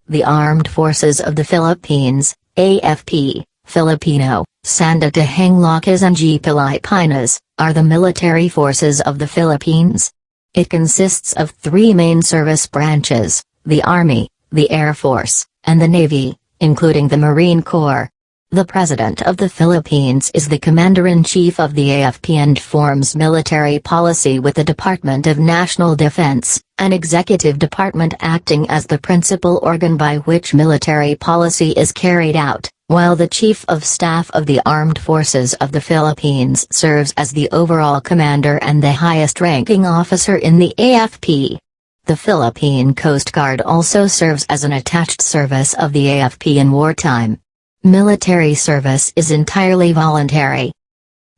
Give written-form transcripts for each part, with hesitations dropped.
The Armed Forces of the Philippines, AFP, Filipino, Sanda Tahang Lakas and G Pilipinas, are the military forces of the Philippines. It consists of three main service branches: the Army, the Air Force, and the Navy, including the Marine Corps. The President of the Philippines is the Commander-in-Chief of the AFP and forms military policy with the Department of National Defense, an executive department acting as the principal organ by which military policy is carried out, while the Chief of Staff of the Armed Forces of the Philippines serves as the overall commander and the highest-ranking officer in the AFP. The Philippine Coast Guard also serves as an attached service of the AFP in wartime. Military service is entirely voluntary.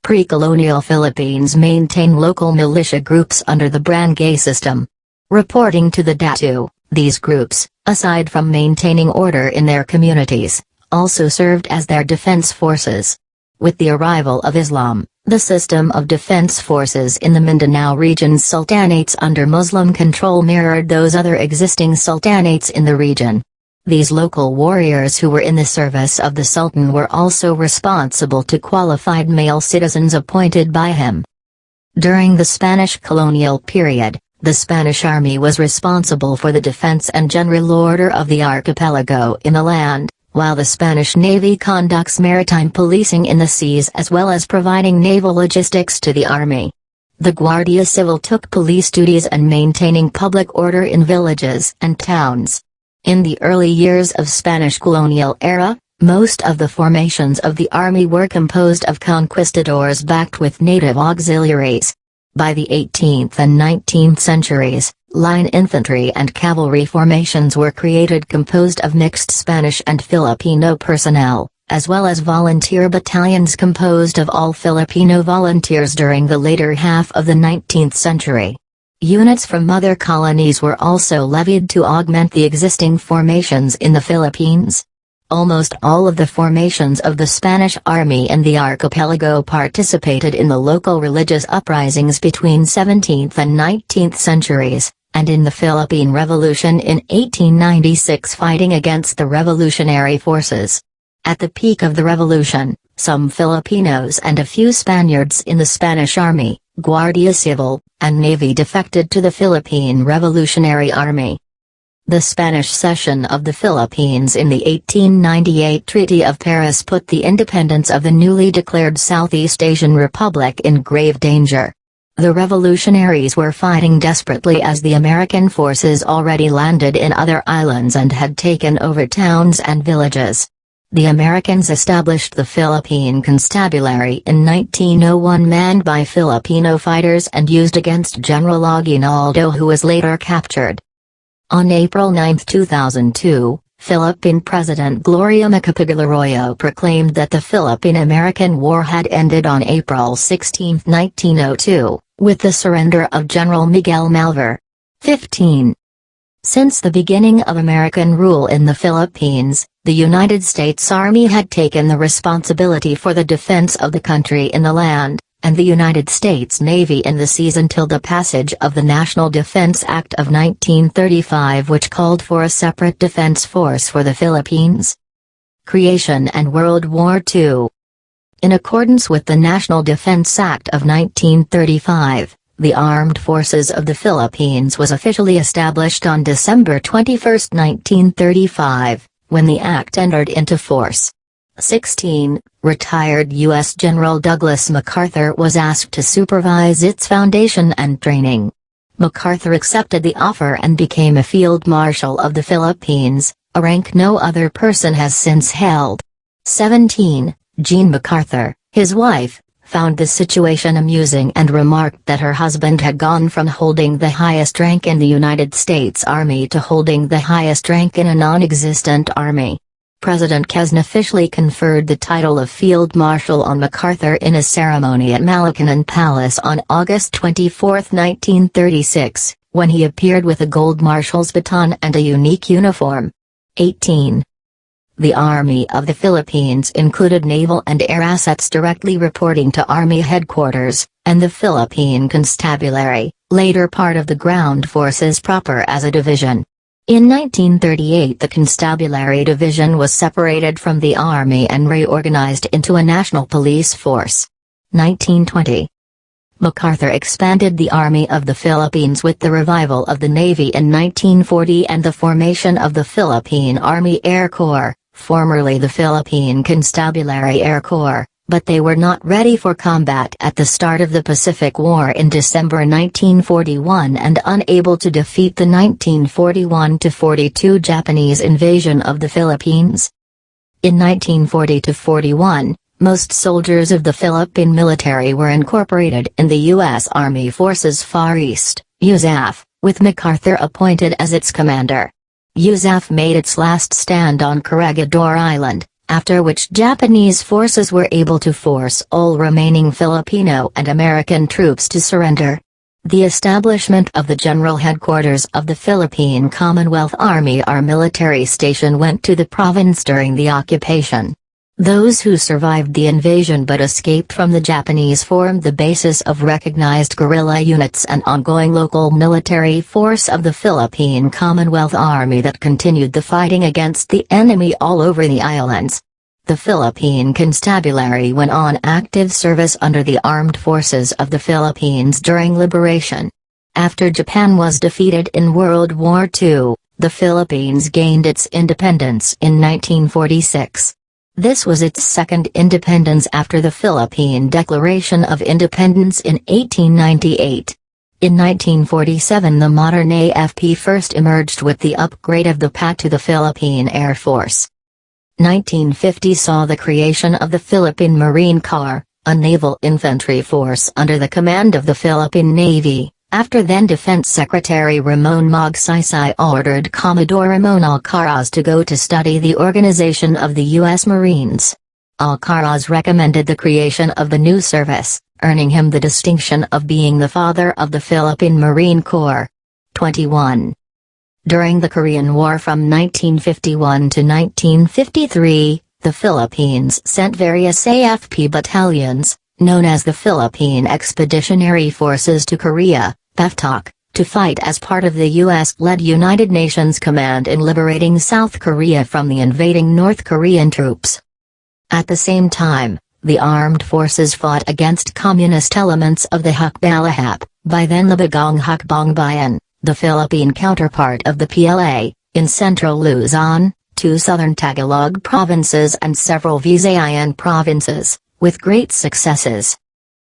Pre-colonial Philippines maintain local militia groups under the barangay system. Reporting to the DATU, these groups, aside from maintaining order in their communities, also served as their defense forces. With the arrival of Islam, the system of defense forces in the Mindanao region's sultanates under Muslim control mirrored those other existing sultanates in the region. These local warriors who were in the service of the Sultan were also responsible to qualified male citizens appointed by him. During the Spanish colonial period, the Spanish Army was responsible for the defense and general order of the archipelago in the land, while the Spanish Navy conducts maritime policing in the seas as well as providing naval logistics to the Army. The Guardia Civil took police duties and maintaining public order in villages and towns. In the early years of Spanish colonial era, most of the formations of the army were composed of conquistadors backed with native auxiliaries. By the 18th and 19th centuries, line infantry and cavalry formations were created composed of mixed Spanish and Filipino personnel, as well as volunteer battalions composed of all Filipino volunteers during the later half of the 19th century. Units from other colonies were also levied to augment the existing formations in the Philippines. Almost all of the formations of the Spanish Army in the archipelago participated in the local religious uprisings between 17th and 19th centuries, and in the Philippine Revolution in 1896 fighting against the revolutionary forces. At the peak of the revolution, some Filipinos and a few Spaniards in the Spanish Army, Guardia Civil, and Navy defected to the Philippine Revolutionary Army. The Spanish cession of the Philippines in the 1898 Treaty of Paris put the independence of the newly declared Southeast Asian Republic in grave danger. The revolutionaries were fighting desperately as the American forces already landed in other islands and had taken over towns and villages. The Americans established the Philippine Constabulary in 1901 manned by Filipino fighters and used against General Aguinaldo, who was later captured. On April 9, 2002, Philippine President Gloria Macapagal-Arroyo proclaimed that the Philippine-American War had ended on April 16, 1902, with the surrender of General Miguel Malvar. 15. Since the beginning of American rule in the Philippines, the United States Army had taken the responsibility for the defense of the country in the land, and the United States Navy in the seas until the passage of the National Defense Act of 1935, which called for a separate defense force for the Philippines. Creation and World War II. In accordance with the National Defense Act of 1935, the Armed Forces of the Philippines was officially established on December 21, 1935, when the act entered into force. 16. Retired U.S. General Douglas MacArthur was asked to supervise its foundation and training. MacArthur accepted the offer and became a Field Marshal of the Philippines, a rank no other person has since held. 17. Jean MacArthur, his wife, found the situation amusing and remarked that her husband had gone from holding the highest rank in the United States Army to holding the highest rank in a non-existent army. President Quezon officially conferred the title of Field Marshal on MacArthur in a ceremony at Malacañang Palace on August 24, 1936, when he appeared with a gold marshal's baton and a unique uniform. 18. The Army of the Philippines included naval and air assets directly reporting to Army headquarters, and the Philippine Constabulary, later part of the ground forces proper as a division. In 1938 the Constabulary Division was separated from the Army and reorganized into a national police force. 1920. MacArthur expanded the Army of the Philippines with the revival of the Navy in 1940 and the formation of the Philippine Army Air Corps, formerly the Philippine Constabulary Air Corps, but they were not ready for combat at the start of the Pacific War in December 1941 and unable to defeat the 1941-42 Japanese invasion of the Philippines. In 1940-41, most soldiers of the Philippine military were incorporated in the U.S. Army Forces Far East, USAF, with MacArthur appointed as its commander. USAF made its last stand on Corregidor Island, after which Japanese forces were able to force all remaining Filipino and American troops to surrender. The establishment of the General Headquarters of the Philippine Commonwealth Army, our military station, went to the province during the occupation. Those who survived the invasion but escaped from the Japanese formed the basis of recognized guerrilla units and ongoing local military force of the Philippine Commonwealth Army that continued the fighting against the enemy all over the islands. The Philippine Constabulary went on active service under the Armed Forces of the Philippines during liberation. After Japan was defeated in World War II, the Philippines gained its independence in 1946. This was its second independence after the Philippine Declaration of Independence in 1898. In 1947 the modern AFP first emerged with the upgrade of the PAT to the Philippine Air Force. 1950 saw the creation of the Philippine Marine Corps, a naval infantry force under the command of the Philippine Navy, after then Defense Secretary Ramon Magsaysay ordered Commodore Ramon Alcaraz to go to study the organization of the U.S. Marines. Alcaraz recommended the creation of the new service, earning him the distinction of being the father of the Philippine Marine Corps. 21. During the Korean War from 1951 to 1953, the Philippines sent various AFP battalions, known as the Philippine Expeditionary Forces to Korea, PEFTOK, to fight as part of the U.S.-led United Nations Command in liberating South Korea from the invading North Korean troops. At the same time, the armed forces fought against communist elements of the Hukbalahap, by then the Bagong Hukbongbayan, the Philippine counterpart of the PLA, in central Luzon, 2 southern Tagalog provinces and several Visayan provinces, with great successes.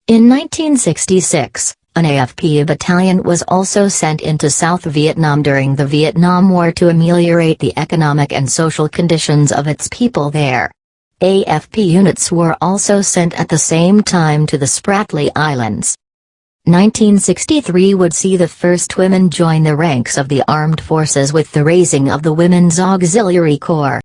In 1966, an AFP battalion was also sent into South Vietnam during the Vietnam War to ameliorate the economic and social conditions of its people there. AFP units were also sent at the same time to the Spratly Islands. 1963 would see the first women join the ranks of the armed forces with the raising of the Women's Auxiliary Corps.